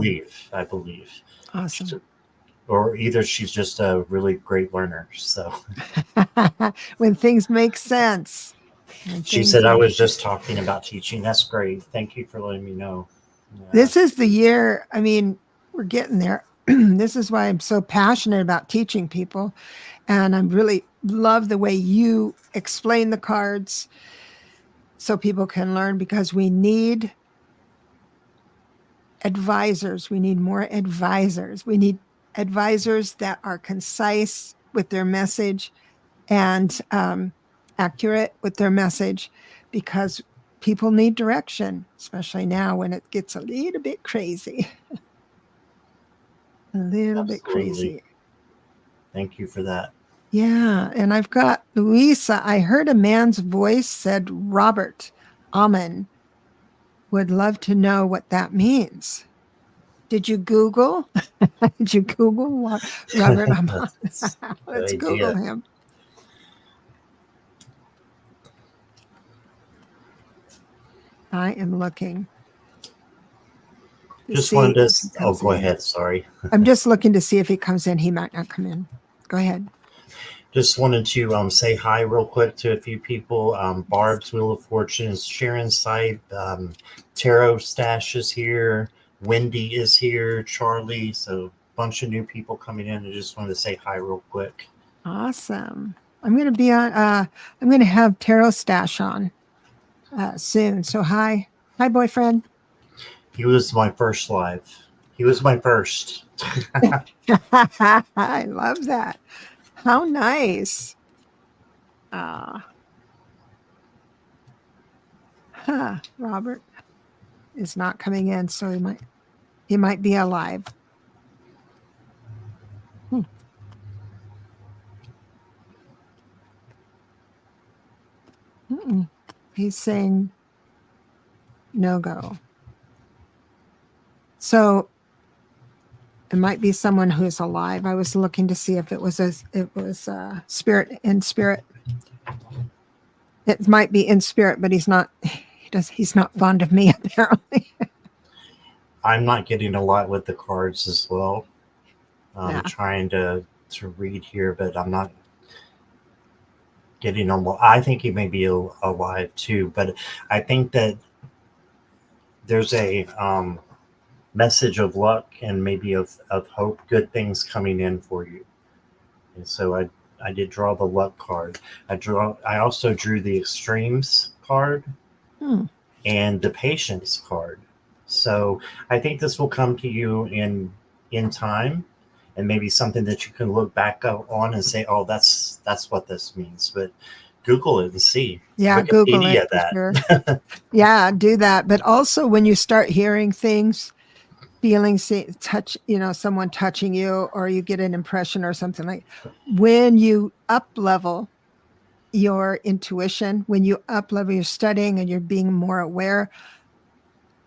I believe. Awesome. Or either she's just a really great learner. So when things make sense. She said I was just talking about teaching. That's great. Thank you for letting me know. Yeah. This is the year. I mean, we're getting there. This is why I'm so passionate about teaching people. And I really love the way you explain the cards so people can learn, because we need advisors. We need more advisors. We need advisors that are concise with their message and accurate with their message, because people need direction, especially now when it gets a little bit crazy. A little bit crazy. Thank you for that. Yeah. And I've got Louisa. I heard a man's voice said Robert Amen. Would love to know what that means. Did you Google? Did you Google Robert Amen? Let's Google him. I am looking. Just wanted to. Oh, go ahead. Sorry. I'm just looking to see if he comes in. He might not come in. Go ahead. Just wanted to say hi real quick to a few people. Barb's Wheel of Fortune, Sharon's site, Tarot Stash is here, Wendy is here, Charlie. So a bunch of new people coming in. I just wanted to say hi real quick. Awesome. I'm going to be on. I'm going to have Tarot Stash on soon. So hi, boyfriend. He was my first live. He was my first. I love that. How nice. Robert is not coming in, so he might be alive. He's saying no go. So it might be someone who's alive. I was looking to see if it was spirit in spirit. It might be in spirit, but he's not. He's not fond of me apparently. I'm not getting a lot with the cards as well. I'm Yeah. trying to read here, but I'm not getting a lot. I think he may be alive too, but I think that there's a message of luck and maybe of hope, good things coming in for you. And so I did draw the luck card. I also drew the extremes card and the patience card. So I think this will come to you in time, and maybe something that you can look back on and say, "Oh, that's what this means." But Google it and see. Yeah, Google it. Sure. Yeah, do that. But also, when you start hearing things, feelings, touch, someone touching you, or you get an impression or something like, when you up level your intuition, when you up level your studying and you're being more aware,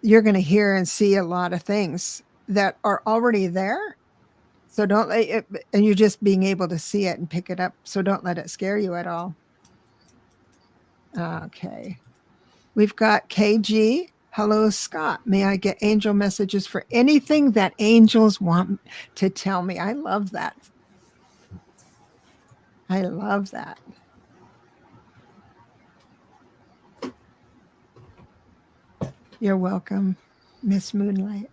you're going to hear and see a lot of things that are already there. So don't let it, and you're just being able to see it and pick it up. So don't let it scare you at all. Okay. We've got KG. Hello, Scott. May I get angel messages for anything that angels want to tell me? I love that. I love that. You're welcome, Miss Moonlight.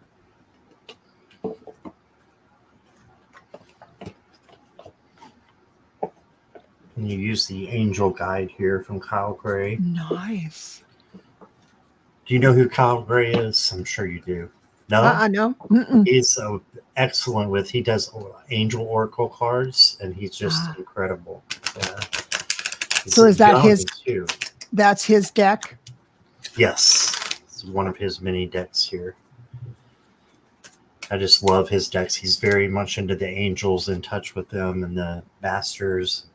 And you use the angel guide here from Kyle Gray. Nice. Do you know who Kyle Gray is? I'm sure you do. No? No. He's excellent with, he does angel oracle cards, and he's just incredible. Yeah. So is that his, too. That's his deck? Yes. It's one of his many decks here. I just love his decks. He's very much into the angels, in touch with them, and the masters.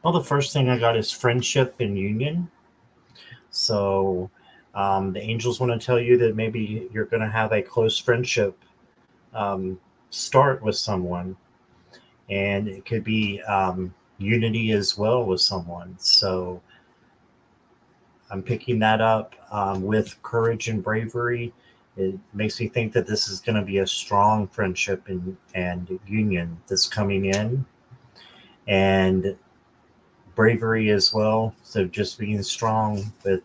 Well, the first thing I got is friendship and union. So the angels want to tell you that maybe you're going to have a close friendship start with someone. And it could be unity as well with someone. So I'm picking that up with courage and bravery. It makes me think that this is going to be a strong friendship and union that's coming in. And bravery as well. So just being strong with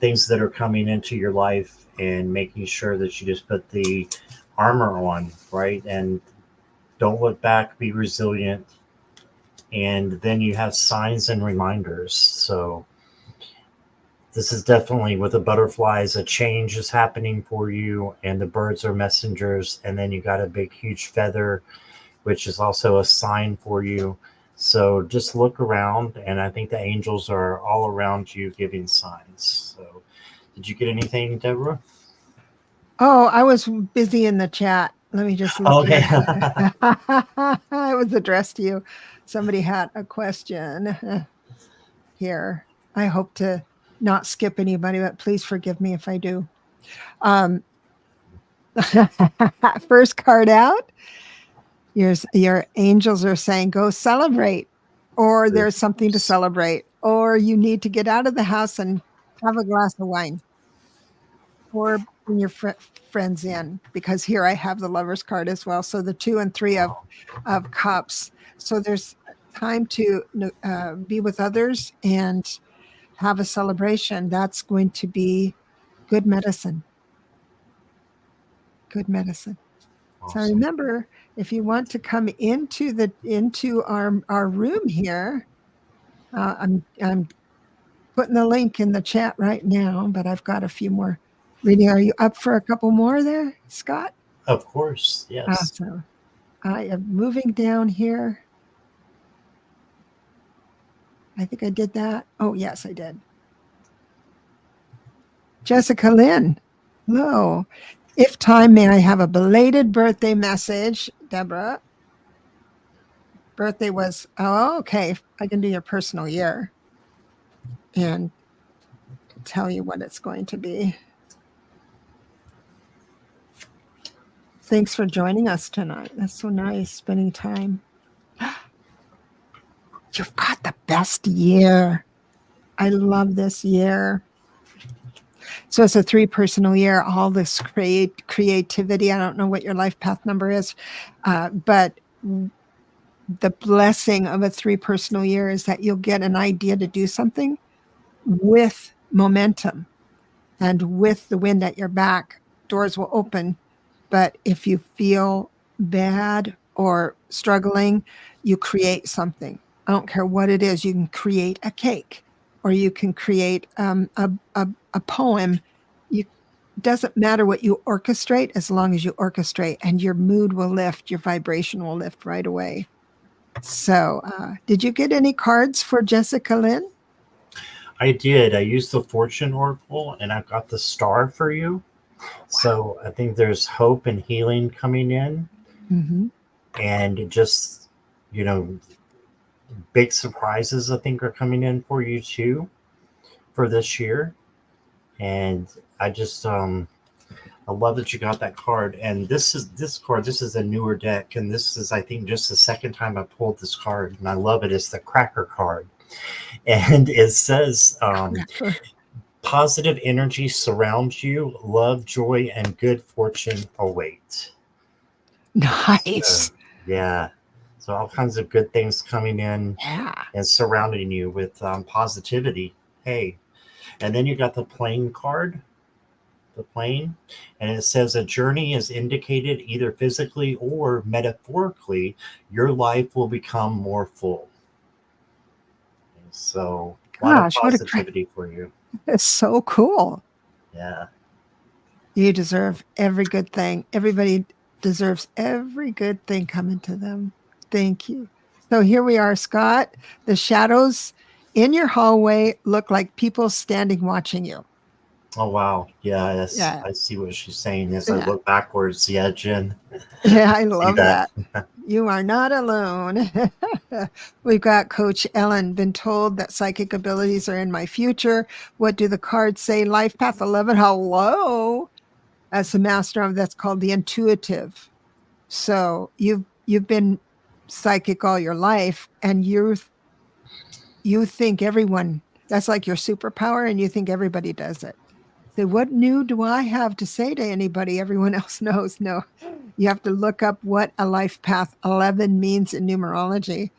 things that are coming into your life, and making sure that you just put the armor on, right? And don't look back, be resilient. And then you have signs and reminders. So this is definitely, with the butterflies, a change is happening for you, and the birds are messengers. And then you got a big, huge feather, which is also a sign for you. So just look around, and I think the angels are all around you giving signs. So did you get anything, Deborah? Oh, I was busy in the chat. Let me just look. Okay. It was addressed to you. Somebody had a question here. I hope to not skip anybody, but please forgive me if I do. First card out. Your angels are saying, go celebrate, or there's something to celebrate, or you need to get out of the house and have a glass of wine, or bring your friends in, because here I have the Lover's card as well. So the 2 and 3 of cups. So there's time to be with others and have a celebration. That's going to be good medicine. Good medicine. Awesome. So remember, if you want to come into our room here, I'm putting the link in the chat right now, but I've got a few more reading. Are you up for a couple more there, Scott? Of course, yes. Awesome. I am moving down here. I think I did that. Oh, yes, I did. Jessica Lynn. Hello. If time, may I have a belated birthday message, Deborah? Birthday was, oh, okay. I can do your personal year and tell you what it's going to be. Thanks for joining us tonight. That's so nice spending time. You've got the best year. I love this year. So it's a 3 personal year, all this creativity. I don't know what your life path number is, but the blessing of a 3 personal year is that you'll get an idea to do something with momentum and with the wind at your back. Doors will open. But if you feel bad or struggling, you create something. I don't care what it is. You can create a cake, or you can create a poem. You doesn't matter what you orchestrate, as long as you orchestrate, and your mood will lift, your vibration will lift right away. So, did you get any cards for Jessica Lynn? I did. I used the Fortune Oracle, and I've got the Star for you. So I think there's hope and healing coming in, Mm-hmm. and just, you know, big surprises I think are coming in for you too for this year. And I just I love that you got that card. And this is a newer deck, and this is, I think, just the second time I pulled this card, and I love it. It's the Cracker card, and it says positive energy surrounds you, love, joy, and good fortune await. Nice. Yeah. So all kinds of good things coming in and surrounding you with positivity. Hey, and then you got the plane card, the plane, and it says a journey is indicated either physically or metaphorically. Your life will become more full. So a lot of Gosh, positivity for you. It's so cool. Yeah. You deserve every good thing. Everybody deserves every good thing coming to them. Thank you. So here we are, Scott. The shadows in your hallway look like people standing watching you. Oh wow. Yeah, Yeah. I see what she's saying as I look backwards. Yeah, Jen. Yeah, I love that. You are not alone. We've got Coach Ellen. Been told that psychic abilities are in my future. What do the cards say? Life path 11. Hello. As a master of, that's called the intuitive. So you've been psychic all your life, and you think everyone, that's like your superpower, and you think everybody does it. So what new do I have to say to anybody? Everyone else knows. No, you have to look up what a life path 11 means in numerology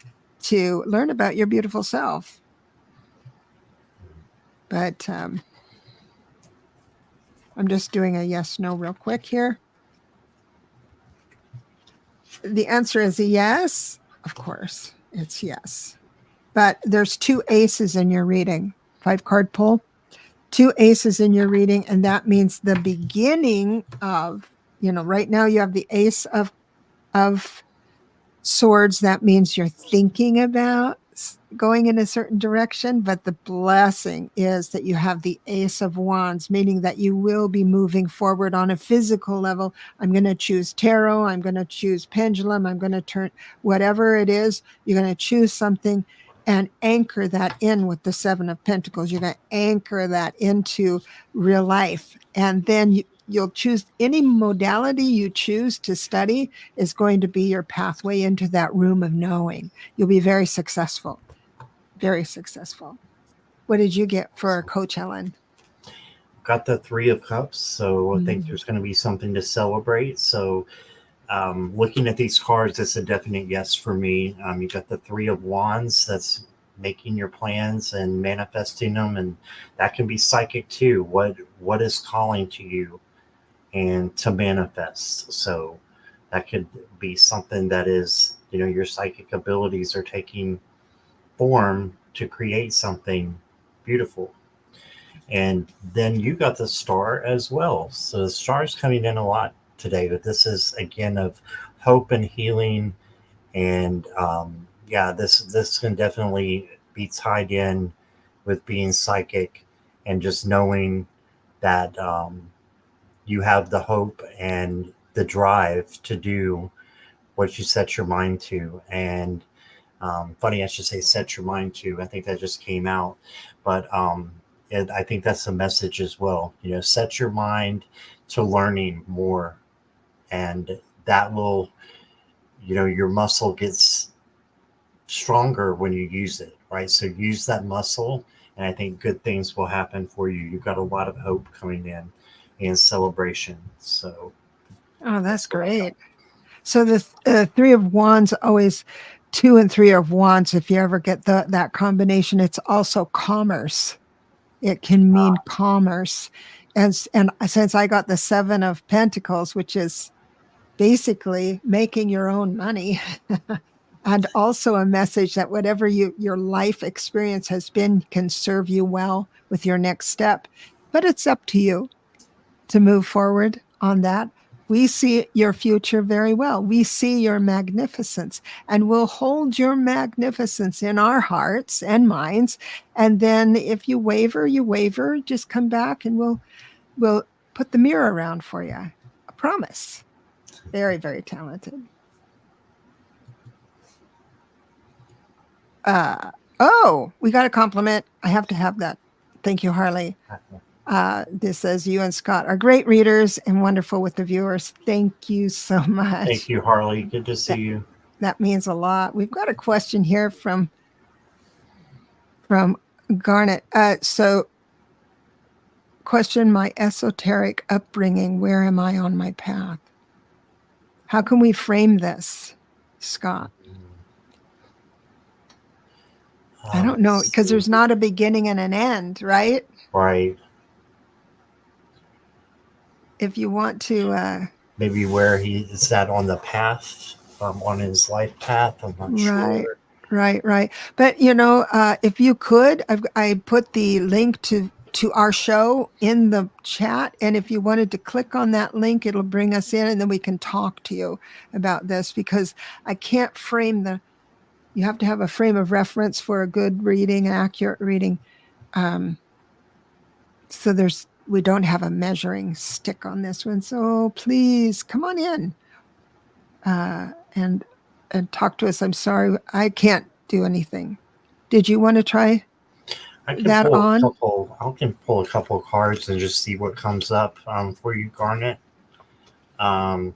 to learn about your beautiful self. But I'm just doing a yes, no real quick here. The answer is a yes. Of course, it's yes. But there's 2 aces in your reading. 5-card pull. 2 aces in your reading, and that means the beginning of, right now you have the ace of swords. That means you're thinking about going in a certain direction, but the blessing is that you have the ace of wands, meaning that you will be moving forward on a physical level. I'm going to choose tarot. I'm going to choose pendulum. I'm going to turn whatever it is. You're going to choose something and anchor that in with the 7 of Pentacles. You're going to anchor that into real life. And then you'll choose any modality you choose to study is going to be your pathway into that room of knowing. You'll be very successful. Very successful. What did you get for Coach Ellen? Got the 3 of Cups, so I think there's going to be something to celebrate. So looking at these cards, it's a definite yes for me. You got the 3 of Wands, that's making your plans and manifesting them, and that can be psychic too. What is calling to you and to manifest? So that could be something that is, your psychic abilities are taking form to create something Beautiful. And then you got the star as well. So the star's coming in a lot today, but this is again of hope and healing. And yeah, this can definitely be tied in with being psychic and just knowing that you have the hope and the drive to do what you set your mind to. And funny, I should say set your mind to. I think that just came out, but I think that's a message as well. You know, set your mind to learning more, and that will, you know, your muscle gets stronger when you use it, right? So use that muscle, and I think good things will happen for you. You've got a lot of hope coming in and celebration. So Oh, that's that's what I got. great. So the Three of Wands always, two and three of Wands. If you ever get that combination, it's also commerce. It can mean commerce, and since I got the Seven of Pentacles, which is basically making your own money, and also a message that whatever your life experience has been can serve you well with your next step. But it's up to you to move forward on that. We see your future very well. We see your magnificence, and we'll hold your magnificence in our hearts and minds. And then if you waver, you waver, just come back and we'll put the mirror around for you. I promise. Very, very talented. Oh, we got a compliment. I have to have that. Thank you, Harley. This says you and Scott are great readers and wonderful with the viewers. Thank you so much. Thank you, Harley. Good to see you. That means a lot. We've got a question here from Garnet. So question my esoteric upbringing. Where am I on my path? How can we frame this, Scott? I don't know, because there's not a beginning and an end, right? Right. If you want to maybe where he is at on the path, on his life path. I'm not sure. Right. But you know, if you could, I put the link to our show in the chat, and if you wanted to click on that link, it'll bring us in, and then we can talk to you about this, because I can't frame the. You have to have a frame of reference for a good reading, accurate reading. So we don't have a measuring stick on this one. So please come on in and talk to us. I'm sorry, I can't do anything. Did you want to try that on? I can pull a couple of cards and just see what comes up for you, Garnet. Got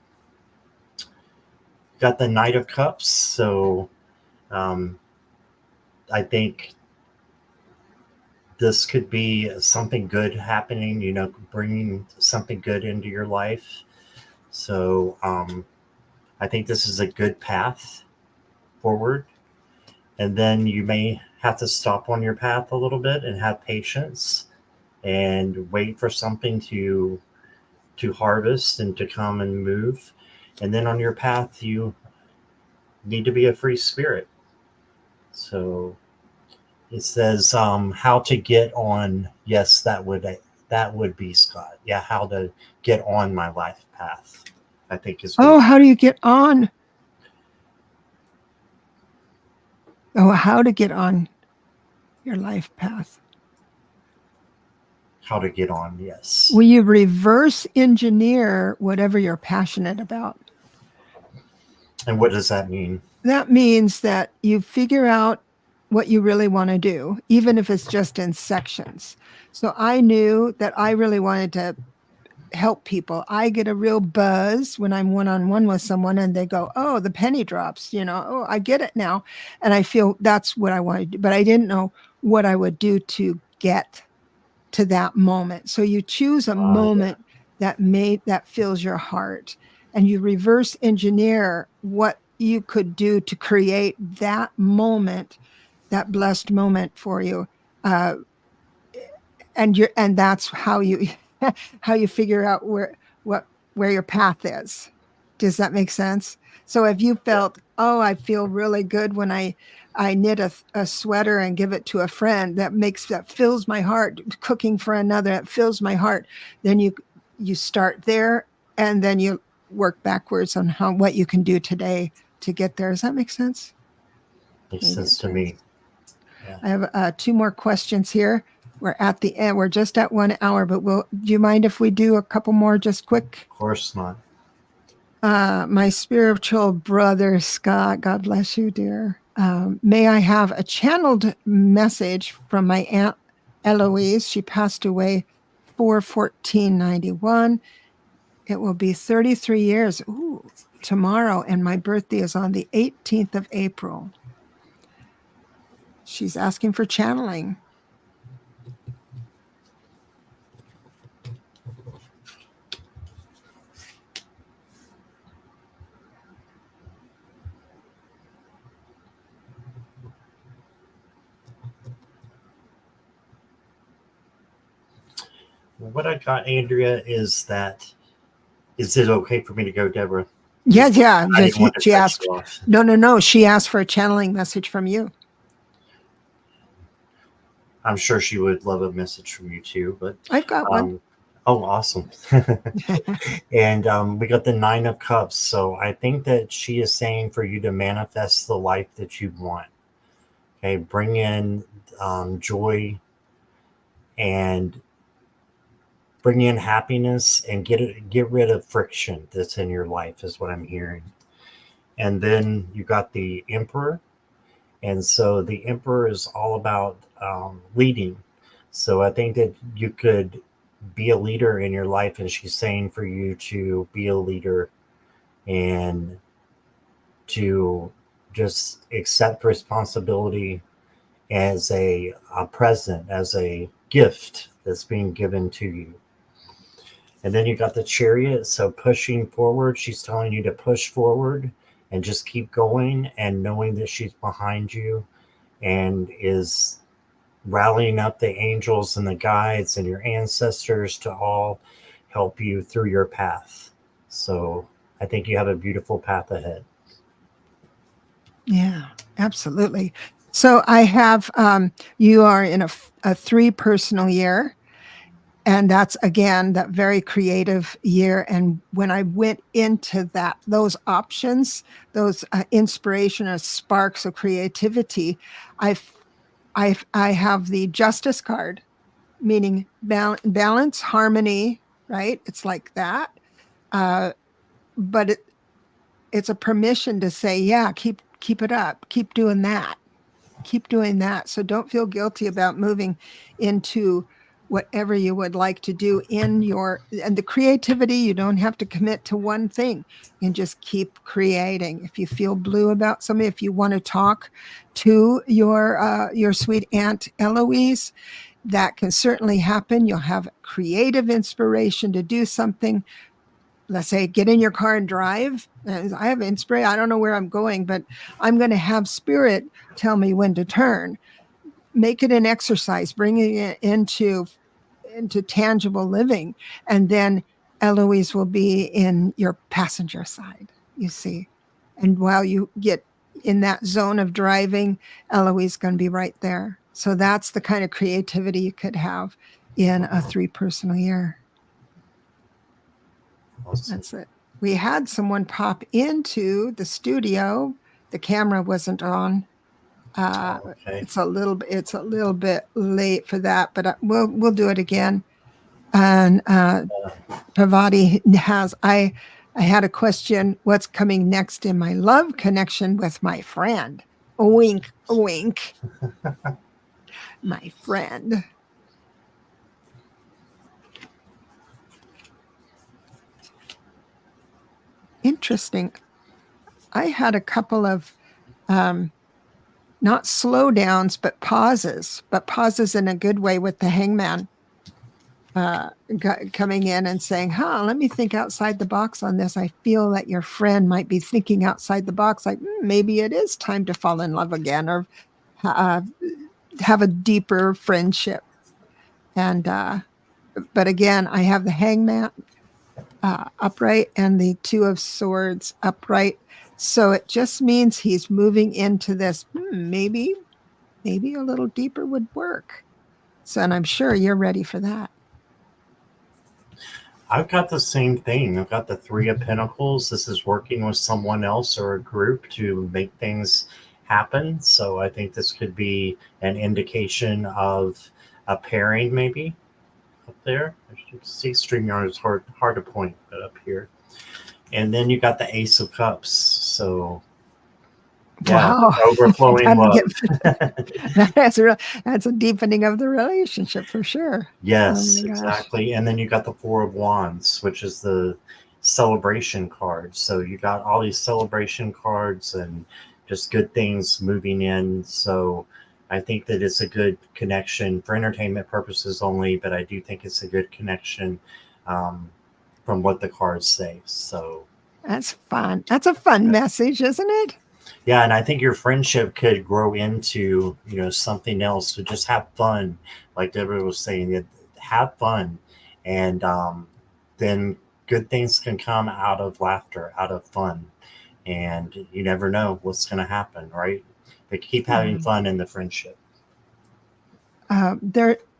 the Knight of Cups, so I think this could be something good happening, you know, bringing something good into your life. So I think this is a good path forward. And then you may have to stop on your path a little bit and have patience and wait for something to harvest and to come and move. And then on your path, you need to be a free spirit. So it says how to get on. Yes, that would be Scott. Yeah, how to get on my life path, I think is. How do you get on? How to get on your life path. How to get on, yes. Will you reverse engineer whatever you're passionate about? And what does that mean? That means that you figure out what you really want to do, even if it's just in sections. So I knew that I really wanted to help people. I get a real buzz when I'm one-on-one with someone and they go, oh, the penny drops, you know, oh, I get it now. And I feel that's what I want to do, but I didn't know what I would do to get to that moment. So you choose a moment that fills your heart, and you reverse engineer what you could do to create that moment, that blessed moment for you. And that's how you how you figure out where your path is. Does that make sense? So if you felt, oh, I feel really good when I knit a sweater and give it to a friend, that fills my heart. Cooking for another, that fills my heart. Then you start there, and then you work backwards on what you can do today to get there. Does that make sense? Makes sense to me. Yeah. I have 2 more questions here. We're at the end. We're just at 1 hour, but do you mind if we do a couple more just quick? Of course not. My spiritual brother, Scott, God bless you, dear. May I have a channeled message from my Aunt Eloise? She passed away 4/14/91. It will be 33 years tomorrow, and my birthday is on the 18th of April. She's asking for channeling. What I got, Andrea, is it okay for me to go, Deborah? Yeah. I didn't want to She cut asked. you off. No. She asked for a channeling message from you. I'm sure she would love a message from you too, but I've got one. Oh, awesome. And we got the 9 of Cups. So I think that she is saying for you to manifest the life that you want. Okay, bring in joy and bring in happiness and get rid of friction that's in your life is what I'm hearing. And then you got the Emperor. And so the Emperor is all about leading. So I think that you could be a leader in your life. And she's saying for you to be a leader and to just accept responsibility as a present, as a gift that's being given to you. And then you got the Chariot. So pushing forward, she's telling you to push forward and just keep going and knowing that she's behind you and is rallying up the angels and the guides and your ancestors to all help you through your path. So I think you have a beautiful path ahead. Yeah, absolutely. So I have, you are in a 3 personal year. And that's, again, that very creative year. And when I went into those options, those inspiration or sparks of creativity, I have the Justice card, meaning balance, harmony, right? It's like that. But it's a permission to say, yeah, keep it up, keep doing that. So don't feel guilty about moving into whatever you would like to do and the creativity. You don't have to commit to one thing. You can just keep creating. If you feel blue about something, if you want to talk to your sweet Aunt Eloise, that can certainly happen. You'll have creative inspiration to do something. Let's say, get in your car and drive. I have inspiration. I don't know where I'm going, but I'm going to have spirit tell me when to turn. Make it an exercise, bringing it into tangible living. And then Eloise will be in your passenger side, you see. And while you get in that zone of driving, Eloise is going to be right there. So that's the kind of creativity you could have in a 3 personal year. Awesome. That's it. We had someone pop into the studio. The camera wasn't on. Okay. It's a little bit late for that, but we'll do it again. And Pavati has, I had a question. What's coming next in my love connection with my friend? A wink, a wink. My friend. Interesting. I had a couple of not slowdowns, but pauses in a good way with the Hangman coming in and saying, let me think outside the box on this. I feel that your friend might be thinking outside the box, like maybe it is time to fall in love again or have a deeper friendship. And but again, I have the Hangman upright and the Two of Swords upright. So it just means he's moving into this, maybe a little deeper would work. So, and I'm sure you're ready for that. I've got the same thing. I've got the Three of Pentacles. This is working with someone else or a group to make things happen. So I think this could be an indication of a pairing, maybe up there. As you can see, StreamYard is hard to point, but up here. And then you got the Ace of Cups. So yeah, Wow. overflowing love. That's a deepening of the relationship for sure. Yes, Oh my gosh. exactly. And then you got the Four of Wands, which is the celebration card. So you got all these celebration cards and just good things moving in. So I think that it's a good connection for entertainment purposes only, but I do think it's a good connection from what the cards say. So that's fun. That's a fun message, isn't it? Yeah, and I think your friendship could grow into, something else. So just have fun, like Debra was saying. Have fun, and then good things can come out of laughter, out of fun, and you never know what's going to happen, right? But keep having fun in the friendship. I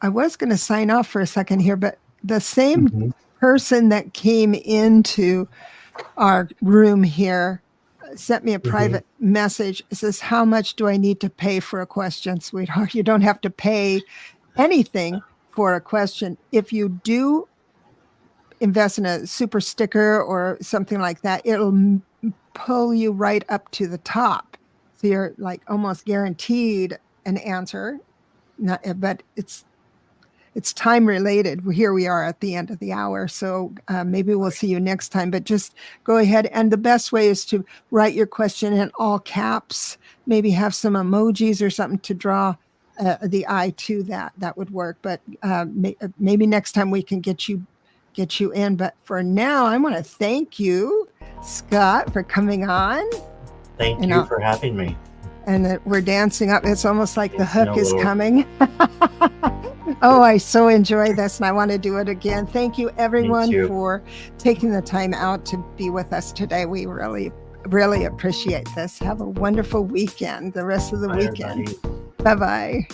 was going to sign off for a second here, but the same person that came into our room here sent me a private message. It says, "How much do I need to pay for a question, sweetheart?" You don't have to pay anything for a question. If you do invest in a super sticker or something like that, it'll pull you right up to the top. So you're like almost guaranteed an answer. But it's time related. Here we are at the end of the hour. So maybe we'll see you next time, but just go ahead. And the best way is to write your question in all caps, maybe have some emojis or something to draw the eye to that. That would work. But maybe next time we can get you in. But for now, I want to thank you, Scott, for coming on. Thank you for having me. And that we're dancing up. It's almost like the hook is coming. Oh, I so enjoy this and I want to do it again. Thank you, everyone, for taking the time out to be with us today. We really, really appreciate this. Have a wonderful weekend, the rest of the weekend. Bye-bye.